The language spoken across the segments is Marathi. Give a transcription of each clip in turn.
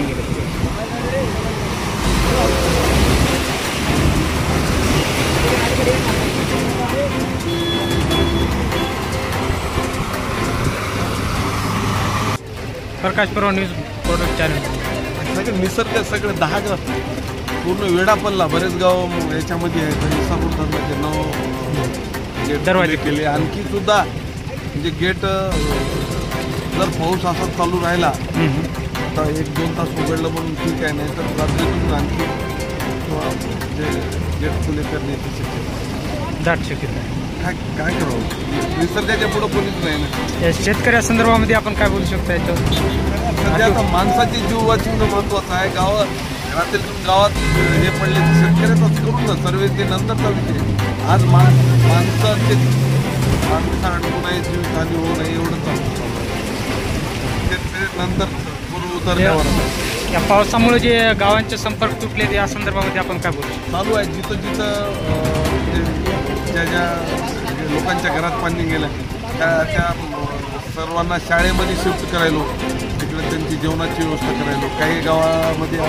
जाएंगे। Prakash Parv news product channel सगळे निसर्ग सगळे 10 गाव पूर्ण वेडा पडला, बरेच गाव याच्यामध्ये आहेत. इसापूर धरणाचे 9 गेट दरवाजे केले. आणखी सुद्धा म्हणजे गेट जर पाऊस असा चालू राहिला आता 1-2 तास उघडलं म्हणून ठीक आहे, नाही तर रात्रीतून आणखी म्हणजे गेट खुले करण्याची शक्यता दाट शक्यता आहे. काय करावं, निसर्गाच्या पुढं कोणीच नाही ना. या शेतकऱ्यासंदर्भामध्ये आपण काय बोलू शकतो याच्यावर? सध्या आता माणसाची जीव वाचवणं महत्वाचं आहे. घरातून गावात हे पडले शेतकऱ्याचाच करून ना सर्व ते नंतरचा विषय. आज माणसं अडकू नये, जीव खाली होऊ नये एवढं चालू शेतकरी नंतर पूर्व उतरल्यावर. या पावसामुळे जे गावांचे संपर्क तुटले या संदर्भामध्ये आपण काय बोलू शकतो? चालू आहे जिथं ज्या लोकांच्या घरात पाणी गेलं त्या सर्वांना शाळेमध्ये शिफ्ट करायलो, तिकडे त्यांची जेवणाची व्यवस्था करायलो. काही गावामध्ये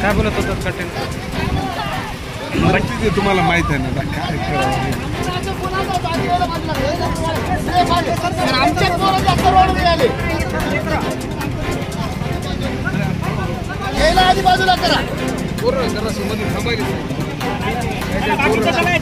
काय बोलत होतं कटेल? तुम्हाला माहित आहे ना काय करावं. आधी बाजूला करा.